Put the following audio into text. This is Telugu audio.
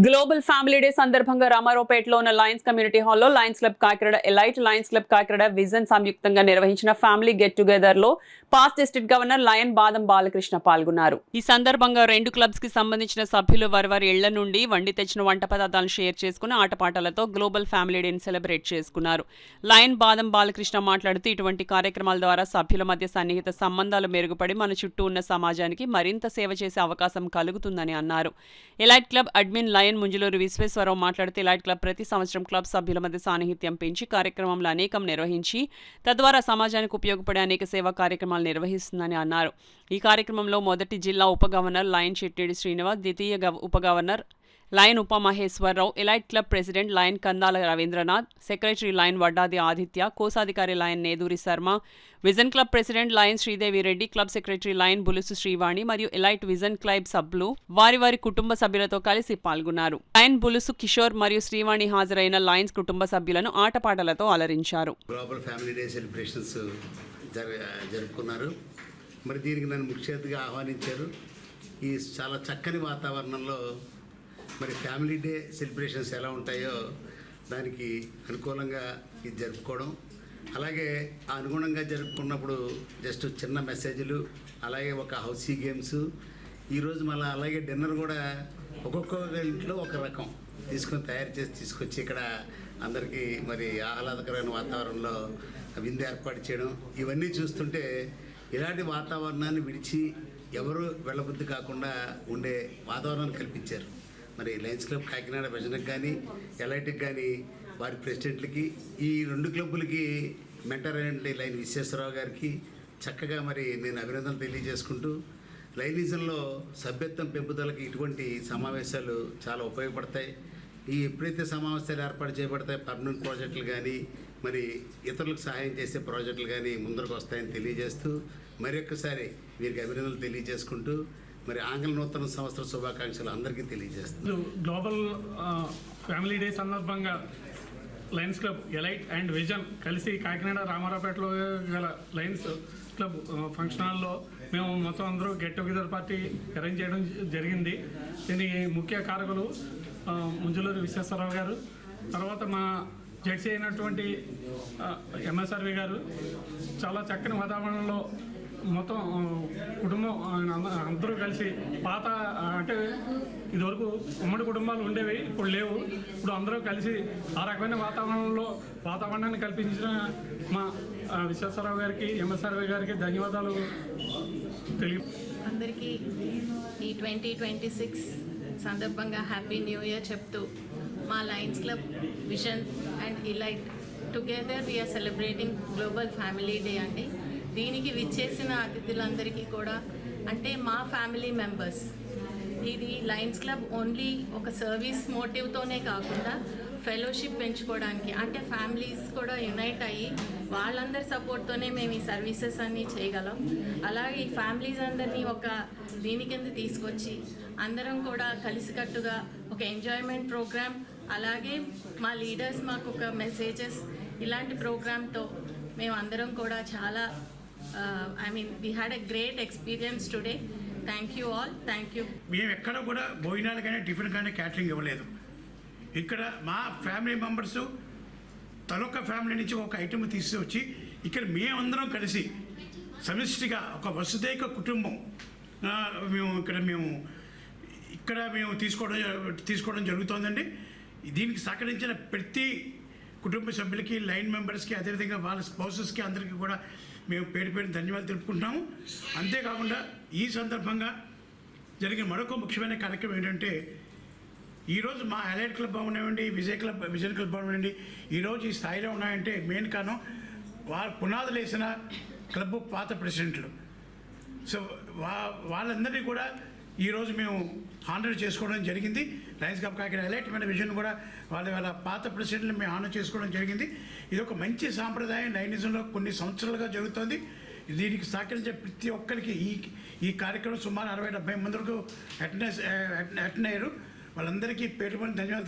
గ్లోబల్ ఫ్యామిలీ డే సందర్భంగా రామారావుపేటలో ఉన్న లయన్స్ కమ్యూనిటీ హాల్లో Lions club Kakinada elite Lions club Kakinada vision సంయుక్తంగా నిర్వహించిన ఫ్యామిలీ గెట్ టుగెదర్ లో పాస్ట్ డిస్ట్రిక్ట్ గవర్నర్ లయన్ బాదం బాలకృష్ణ పాల్గొన్నారు. ఈ సందర్భంగా రెండు క్లబ్స్ కి సంబంధించిన సభ్యులు వారి ఇళ్ల నుండి వండి తెచ్చిన వంట పదార్థాలను షేర్ చేసుకుని ఆటపాటలతో గ్లోబల్ ఫ్యామిలీ డేని సెలబ్రేట్ చేసుకున్నారు. లయన్ బాదం బాలకృష్ణ మాట్లాడుతూ ఇటువంటి కార్యక్రమాల ద్వారా సభ్యుల మధ్య సన్నిహిత సంబంధాలు మెరుగుపడి మన చుట్టూ ఉన్న సమాజానికి మరింత సేవ చేసే అవకాశం కలుగుతుందని అన్నారు. Elite club admin lion Munjuluru Visweswararao మాట్లాడుతూ ఎలైట్ క్లబ్ ప్రతి సంవత్సరం క్లబ్ సభ్యుల మధ్య సాన్నిహిత్యం పెంచి కార్యక్రమంలో అనేకం నిర్వహించి తద్వారా సమాజానికి ఉపయోగపడే అనేక సేవా కార్యక్రమాలు నిర్వహిస్తుందని అన్నారు. ఈ కార్యక్రమంలో మొదటి జిల్లా ఉప గవర్నర్ లయన్ చెట్టిడి శ్రీనివాస్, ద్వితీయ ఉప governor lion Upamaheswara Rao, elite club president lion Kandala Ravindranath, secretary lion Vaddadi Aditya, కోశాధికారి lion Neduri Sharma, vision club president lion Sridevi Reddy, club secretary lion Bulusu Srivani మరియు ఎలైట్ విజన్ క్లబ్ సభ్యులు వారి కుటుంబ సభ్యులతో కలిసి పాల్గొన్నారు. లయన్ బులుసు కిషోర్ మరియు శ్రీవాణి హాజరైన లయన్స్ కుటుంబ సభ్యులను ఆటపాటలతో అలరించారు. గ్లోబల్ ఫ్యామిలీ డే సెలబ్రేషన్స్ జరుపుకున్నారు. మరి దీనికి నన్ను ముఖ్య అతిథిగా ఆహ్వానించారు. ఈ చాలా చక్కని వాతావరణంలో మరి ఫ్యామిలీ డే సెలబ్రేషన్స్ ఎలా ఉంటాయో దానికి అనుకూలంగా ఇది జరుపుకోవడం, అలాగే ఆ అనుగుణంగా జరుపుకున్నప్పుడు జస్ట్ చిన్న మెసేజ్లు, అలాగే ఒక హౌసీ గేమ్స్, ఈరోజు మళ్ళీ అలాగే డిన్నర్ కూడా ఒక్కొక్క ఇంట్లో ఒక రకం తయారు చేసి తీసుకొచ్చి ఇక్కడ అందరికీ మరి ఆహ్లాదకరమైన వాతావరణంలో విందు ఏర్పాటు చేయడం, ఇవన్నీ చూస్తుంటే ఇలాంటి వాతావరణాన్ని విడిచి ఎవరు వెళ్ళబుద్ధి కాకుండా ఉండే వాతావరణాన్ని కల్పించారు. మరి లయన్స్ క్లబ్ కాకినాడ విజన్కి కానీ ఎలైట్కి కానీ వారి ప్రెసిడెంట్లకి, ఈ రెండు క్లబ్బులకి మెంటర్ అయిన లయన్ విశ్వేశ్వరరావు గారికి చక్కగా మరి నేను అభినందనలు తెలియజేసుకుంటూ, లయనిజంలో సభ్యత్వం పెంపుదలకి ఇటువంటి సమావేశాలు చాలా ఉపయోగపడతాయి. ఎప్పుడైతే సమావేశాలు ఏర్పాటు చేయబడతాయి, పర్మనెంట్ ప్రాజెక్టులు కానీ మరి ఇతరులకు సహాయం చేసే ప్రాజెక్టులు కానీ ముందరకు వస్తాయని తెలియజేస్తూ మరొకసారి వీరికి అభినందనలు తెలియజేసుకుంటూ మరి ఆంగ్ల నూతన సంవత్సర శుభాకాంక్షలు అందరికీ తెలియజేస్తుంది. గ్లోబల్ ఫ్యామిలీ డే సందర్భంగా Lions club elite and vision కలిసి కాకినాడ రామారావుపేటలో గల లయన్స్ క్లబ్ ఫంక్షన్ హాల్లో మేము మొత్తం అందరూ గెట్ టుగెదర్ పార్టీ అరేంజ్ చేయడం జరిగింది. దీనికి ముఖ్య కారకులు ముంజులూరు విశ్వేశ్వరరావు గారు, తర్వాత మా జడ్సీ అయినటువంటి ఎంఎస్ఆర్వి గారు చాలా చక్కని వాతావరణంలో మొత్తం కుటుంబం అందరూ కలిసి పాత అంటే ఇదివరకు ఉమ్మడి కుటుంబాలు ఉండేవి, ఇప్పుడు లేవు. ఇప్పుడు అందరూ కలిసి ఆ రకమైన వాతావరణాన్ని కల్పించిన మా విశ్వేశ్వరరావు గారికి, ఎంఎస్ఆర్వి గారికి ధన్యవాదాలు అందరికీ ఈ 2026 సందర్భంగా హ్యాపీ న్యూ ఇయర్ చెప్తూ మా lions club vision and elite together we are celebrating global family day అండి. దీనికి విచ్చేసిన అతిథులందరికీ కూడా అంటే మా ఫ్యామిలీ మెంబర్స్, ఇది లయన్స్ క్లబ్ ఓన్లీ ఒక సర్వీస్ మోటివ్తోనే కాకుండా ఫెలోషిప్ పెంచుకోవడానికి, అంటే ఫ్యామిలీస్ కూడా యునైట్ అయ్యి వాళ్ళందరి సపోర్ట్తోనే మేము ఈ సర్వీసెస్ అన్నీ చేయగలం. అలాగే ఈ ఫ్యామిలీస్ అందరినీ ఒక దీని కింద తీసుకొచ్చి అందరం కూడా కలిసికట్టుగా ఒక ఎంజాయ్మెంట్ ప్రోగ్రామ్, అలాగే మా లీడర్స్ మాకు ఒక మెసేజెస్, ఇలాంటి ప్రోగ్రామ్తో మేము అందరం కూడా చాలా we had a great experience today. Thank you all. Thank you. మేము ఎక్కడ కూడా భోజనాలు కానీ టిఫిన్ కానీ క్యాటరింగ్ ఇవ్వలేదు. ఇక్కడ మా ఫ్యామిలీ మెంబర్స్ తలొక్క ఫ్యామిలీ నుంచి ఒక ఐటమ్ తీసుకొచ్చి ఇక్కడ మేమందరం కలిసి సమిష్టిగా ఒక వసుదైక కుటుంబం మేము తీసుకోవడం జరుగుతోందండి. దీనికి సహకరించిన ప్రతి కుటుంబ సభ్యులకి, లైన్ మెంబర్స్కి, అదేవిధంగా వాళ్ళ స్పౌసెస్కి అందరికీ కూడా మేము పేరు ధన్యవాదాలు తెలుపుకుంటున్నాము. అంతేకాకుండా ఈ సందర్భంగా జరిగిన మరొక ముఖ్యమైన కార్యక్రమం ఏంటంటే, ఈరోజు మా ఎలైట్ క్లబ్ అవనివ్వండి, విజన్ క్లబ్ అవనివ్వండి, ఈరోజు ఈ స్థాయిలో ఉన్నాయంటే మెయిన్ కారణం వారు పునాదులు వేసిన క్లబ్ పాత ప్రెసిడెంట్లు. సో వాళ్ళందరినీ కూడా ఈరోజు మేము హానర్ చేసుకోవడం జరిగింది. లయన్స్ క్లబ్ కాకినాడ ఎలైట్ మన విజన్ కూడా వాళ్ళ పాత ప్రెసిడెంట్ని మేము హానర్ చేసుకోవడం జరిగింది. ఇది ఒక మంచి సాంప్రదాయం లయనిజంలో కొన్ని సంవత్సరాలుగా జరుగుతుంది. దీనికి సహకరించే ప్రతి ఒక్కరికి ఈ కార్యక్రమం సుమారు 60-70 మంది వరకు అటెండ్ అయ్యారు. వాళ్ళందరికీ పేరు ధన్యవాదాలు.